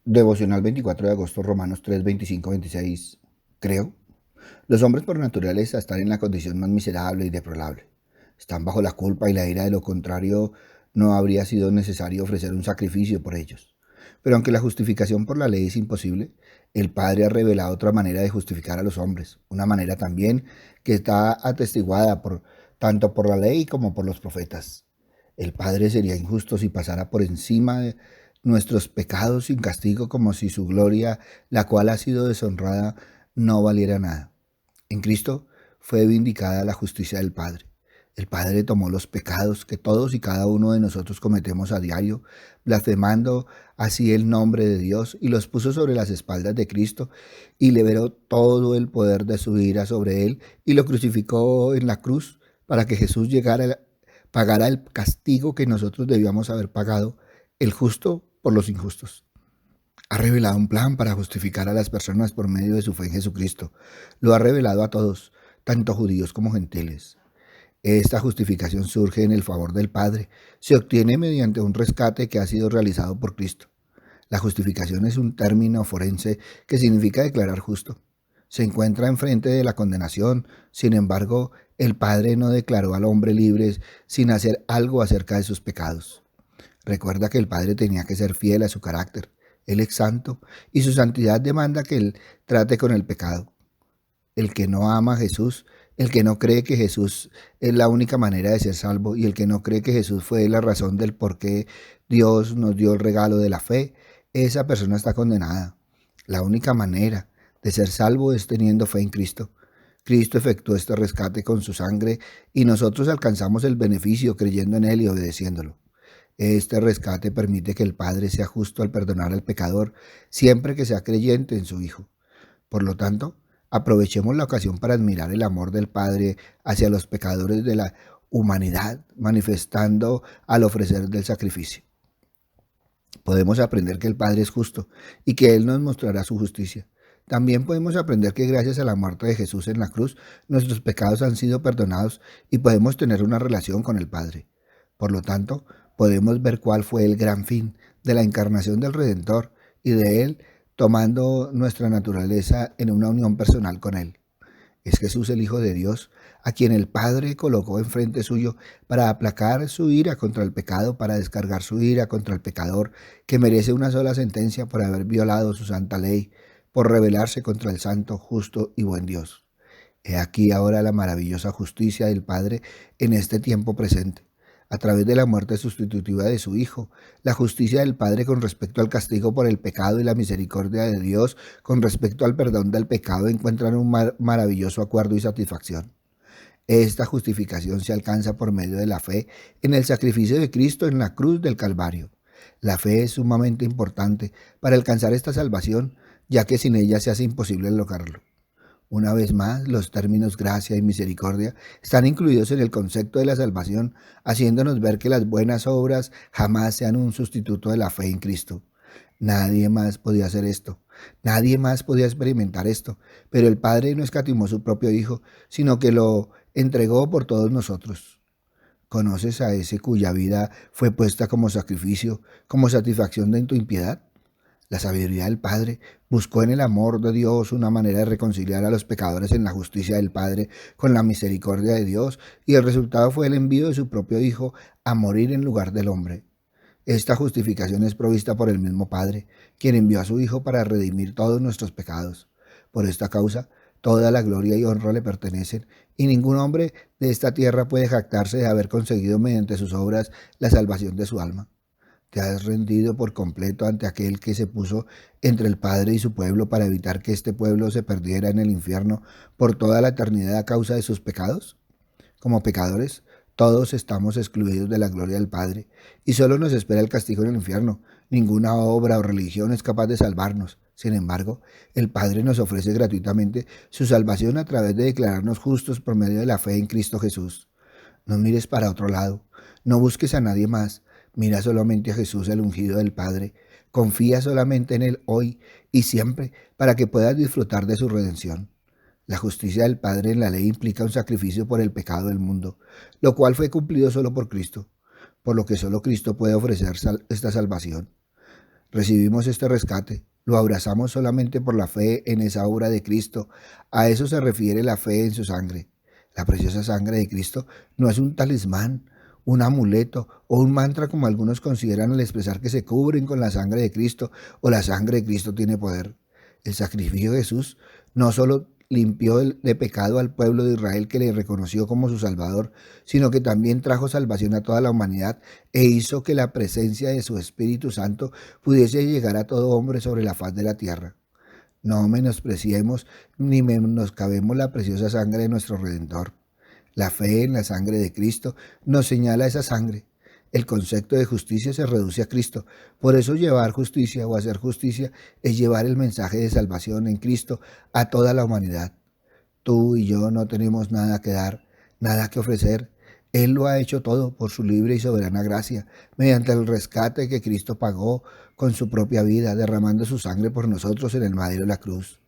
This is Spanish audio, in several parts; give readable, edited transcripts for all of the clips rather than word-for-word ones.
Devocional 24 de agosto, Romanos 3, 25, 26. Creo. Los hombres por naturaleza están en la condición más miserable y deplorable. Están bajo la culpa y la ira, de lo contrario no habría sido necesario ofrecer un sacrificio por ellos. Pero aunque la justificación por la ley es imposible, el Padre ha revelado otra manera de justificar a los hombres, una manera también que está atestiguada tanto por la ley como por los profetas. El Padre sería injusto si pasara por encima de nuestros pecados sin castigo, como si su gloria, la cual ha sido deshonrada, no valiera nada. En Cristo fue vindicada la justicia del Padre. El Padre tomó los pecados que todos y cada uno de nosotros cometemos a diario, blasfemando así el nombre de Dios, y los puso sobre las espaldas de Cristo, y liberó todo el poder de su ira sobre él, y lo crucificó en la cruz para que Jesús pagara el castigo que nosotros debíamos haber pagado, el justo por los injustos. Ha revelado un plan para justificar a las personas por medio de su fe en Jesucristo. Lo ha revelado a todos, tanto judíos como gentiles. Esta justificación surge en el favor del Padre. Se obtiene mediante un rescate que ha sido realizado por Cristo. La justificación es un término forense que significa declarar justo. Se encuentra enfrente de la condenación. Sin embargo, el Padre no declaró al hombre libre sin hacer algo acerca de sus pecados. Recuerda que el Padre tenía que ser fiel a su carácter. Él es santo y su santidad demanda que Él trate con el pecado. El que no ama a Jesús, el que no cree que Jesús es la única manera de ser salvo y el que no cree que Jesús fue la razón del por qué Dios nos dio el regalo de la fe, esa persona está condenada. La única manera de ser salvo es teniendo fe en Cristo. Cristo efectuó este rescate con su sangre y nosotros alcanzamos el beneficio creyendo en Él y obedeciéndolo. Este rescate permite que el Padre sea justo al perdonar al pecador siempre que sea creyente en su Hijo. Por lo tanto, aprovechemos la ocasión para admirar el amor del Padre hacia los pecadores de la humanidad, manifestando al ofrecer del sacrificio. Podemos aprender que el Padre es justo y que Él nos mostrará su justicia. También podemos aprender que gracias a la muerte de Jesús en la cruz, nuestros pecados han sido perdonados y podemos tener una relación con el Padre. Por lo tanto, podemos ver cuál fue el gran fin de la encarnación del Redentor y de Él tomando nuestra naturaleza en una unión personal con Él. Es Jesús el Hijo de Dios, a quien el Padre colocó enfrente suyo para aplacar su ira contra el pecado, para descargar su ira contra el pecador, que merece una sola sentencia por haber violado su santa ley, por rebelarse contra el santo, justo y buen Dios. He aquí ahora la maravillosa justicia del Padre en este tiempo presente, a través de la muerte sustitutiva de su Hijo, la justicia del Padre con respecto al castigo por el pecado y la misericordia de Dios con respecto al perdón del pecado encuentran un maravilloso acuerdo y satisfacción. Esta justificación se alcanza por medio de la fe en el sacrificio de Cristo en la cruz del Calvario. La fe es sumamente importante para alcanzar esta salvación, ya que sin ella se hace imposible lograrlo. Una vez más, los términos gracia y misericordia están incluidos en el concepto de la salvación, haciéndonos ver que las buenas obras jamás sean un sustituto de la fe en Cristo. Nadie más podía hacer esto, nadie más podía experimentar esto, pero el Padre no escatimó su propio Hijo, sino que lo entregó por todos nosotros. ¿Conoces a ese cuya vida fue puesta como sacrificio, como satisfacción de tu impiedad? La sabiduría del Padre buscó en el amor de Dios una manera de reconciliar a los pecadores en la justicia del Padre con la misericordia de Dios, y el resultado fue el envío de su propio Hijo a morir en lugar del hombre. Esta justificación es provista por el mismo Padre, quien envió a su Hijo para redimir todos nuestros pecados. Por esta causa, toda la gloria y honra le pertenecen, y ningún hombre de esta tierra puede jactarse de haber conseguido mediante sus obras la salvación de su alma. Te has rendido por completo ante aquel que se puso entre el Padre y su pueblo para evitar que este pueblo se perdiera en el infierno por toda la eternidad a causa de sus pecados. Como pecadores, todos estamos excluidos de la gloria del Padre y solo nos espera el castigo en el infierno. Ninguna obra o religión es capaz de salvarnos. Sin embargo, el Padre nos ofrece gratuitamente su salvación a través de declararnos justos por medio de la fe en Cristo Jesús. No mires para otro lado, no busques a nadie más. Mira solamente a Jesús, el ungido del Padre. Confía solamente en Él hoy y siempre para que puedas disfrutar de su redención. La justicia del Padre en la ley implica un sacrificio por el pecado del mundo, lo cual fue cumplido solo por Cristo, por lo que solo Cristo puede ofrecer esta salvación. Recibimos este rescate, lo abrazamos solamente por la fe en esa obra de Cristo. A eso se refiere la fe en su sangre. La preciosa sangre de Cristo no es un talismán, un amuleto o un mantra como algunos consideran al expresar que se cubren con la sangre de Cristo o la sangre de Cristo tiene poder. El sacrificio de Jesús no solo limpió de pecado al pueblo de Israel que le reconoció como su Salvador, sino que también trajo salvación a toda la humanidad e hizo que la presencia de su Espíritu Santo pudiese llegar a todo hombre sobre la faz de la tierra. No menospreciemos ni menoscabemos la preciosa sangre de nuestro Redentor. La fe en la sangre de Cristo nos señala esa sangre. El concepto de justicia se reduce a Cristo. Por eso llevar justicia o hacer justicia es llevar el mensaje de salvación en Cristo a toda la humanidad. Tú y yo no tenemos nada que dar, nada que ofrecer. Él lo ha hecho todo por su libre y soberana gracia, mediante el rescate que Cristo pagó con su propia vida, derramando su sangre por nosotros en el madero de la cruz.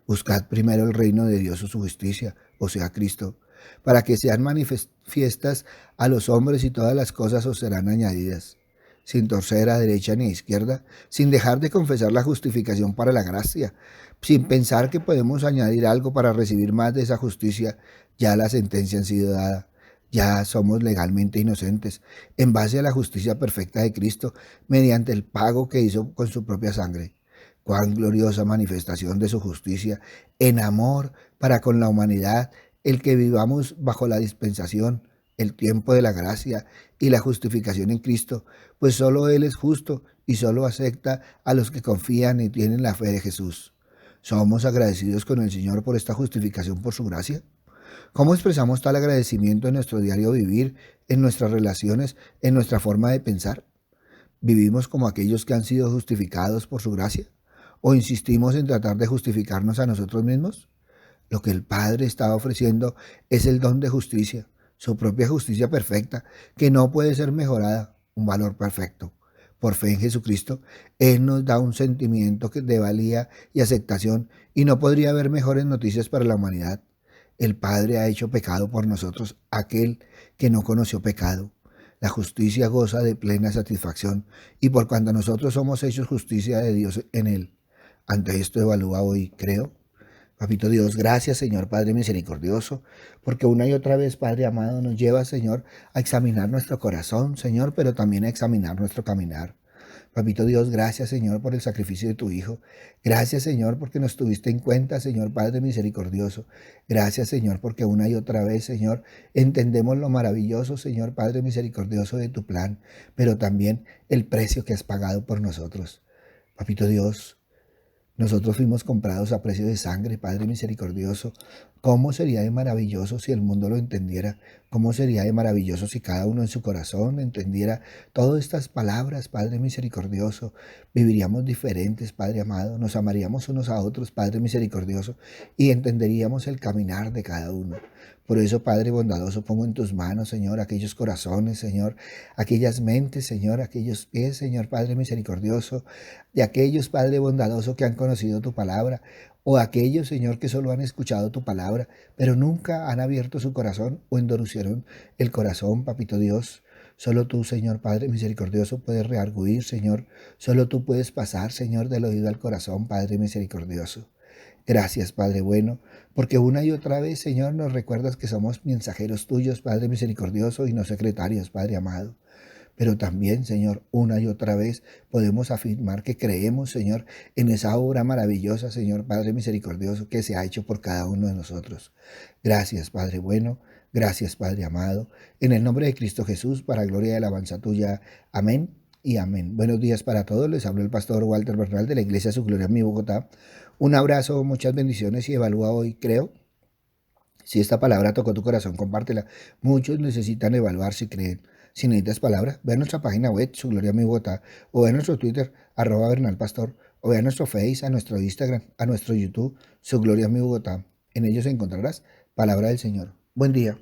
Buscad primero el reino de Dios o su justicia, o sea, Cristo, para que sean manifiestas a los hombres y todas las cosas os serán añadidas, sin torcer a derecha ni a izquierda, sin dejar de confesar la justificación para la gracia, sin pensar que podemos añadir algo para recibir más de esa justicia. Ya la sentencia ha sido dada. Ya somos legalmente inocentes, en base a la justicia perfecta de Cristo, mediante el pago que hizo con su propia sangre. Cuán gloriosa manifestación de su justicia en amor para con la humanidad, el que vivamos bajo la dispensación, el tiempo de la gracia y la justificación en Cristo, pues solo Él es justo y solo acepta a los que confían y tienen la fe de Jesús. ¿Somos agradecidos con el Señor por esta justificación por su gracia? ¿Cómo expresamos tal agradecimiento en nuestro diario vivir, en nuestras relaciones, en nuestra forma de pensar? ¿Vivimos como aquellos que han sido justificados por su gracia? ¿O insistimos en tratar de justificarnos a nosotros mismos? Lo que el Padre está ofreciendo es el don de justicia, su propia justicia perfecta, que no puede ser mejorada, un valor perfecto. Por fe en Jesucristo, Él nos da un sentimiento de valía y aceptación, y no podría haber mejores noticias para la humanidad. El Padre ha hecho pecado por nosotros, aquel que no conoció pecado. La justicia goza de plena satisfacción, y por cuanto nosotros somos hechos justicia de Dios en Él. Ante esto evalúa hoy, creo. Papito Dios, gracias, Señor Padre misericordioso, porque una y otra vez, Padre amado, nos lleva, Señor, a examinar nuestro corazón, Señor, pero también a examinar nuestro caminar. Papito Dios, gracias, Señor, por el sacrificio de tu Hijo. Gracias, Señor, porque nos tuviste en cuenta, Señor Padre misericordioso. Gracias, Señor, porque una y otra vez, Señor, entendemos lo maravilloso, Señor Padre misericordioso, de tu plan, pero también el precio que has pagado por nosotros. Papito Dios, nosotros fuimos comprados a precio de sangre, Padre misericordioso. ¿Cómo sería de maravilloso si el mundo lo entendiera? ¿Cómo sería de maravilloso si cada uno en su corazón entendiera todas estas palabras, Padre misericordioso? Viviríamos diferentes, Padre amado. Nos amaríamos unos a otros, Padre misericordioso, y entenderíamos el caminar de cada uno. Por eso, Padre bondadoso, pongo en tus manos, Señor, aquellos corazones, Señor, aquellas mentes, Señor, aquellos pies, Señor, Padre misericordioso, de aquellos, Padre bondadoso, que han conocido tu palabra, o aquellos, Señor, que solo han escuchado tu palabra, pero nunca han abierto su corazón o endurecieron el corazón, Papito Dios. Solo tú, Señor Padre misericordioso, puedes reargüir, Señor. Solo tú puedes pasar, Señor, del oído al corazón, Padre misericordioso. Gracias, Padre bueno, porque una y otra vez, Señor, nos recuerdas que somos mensajeros tuyos, Padre misericordioso, y no secretarios, Padre amado. Pero también, Señor, una y otra vez podemos afirmar que creemos, Señor, en esa obra maravillosa, Señor Padre misericordioso, que se ha hecho por cada uno de nosotros. Gracias, Padre bueno. Gracias, Padre amado. En el nombre de Cristo Jesús, para gloria y alabanza tuya. Amén y amén. Buenos días para todos. Les hablo el pastor Walter Bernal de la Iglesia Su Gloria en mi Bogotá. Un abrazo, muchas bendiciones y evalúa hoy, creo. Si esta palabra tocó tu corazón, compártela. Muchos necesitan evaluar si creen. Si necesitas palabra, ve a nuestra página web, Su Gloria Mi Bogotá, o ve a nuestro Twitter, @bernalpastor, o ve a nuestro Face, a nuestro Instagram, a nuestro YouTube, Su Gloria Mi Bogotá. En ellos encontrarás palabra del Señor. Buen día.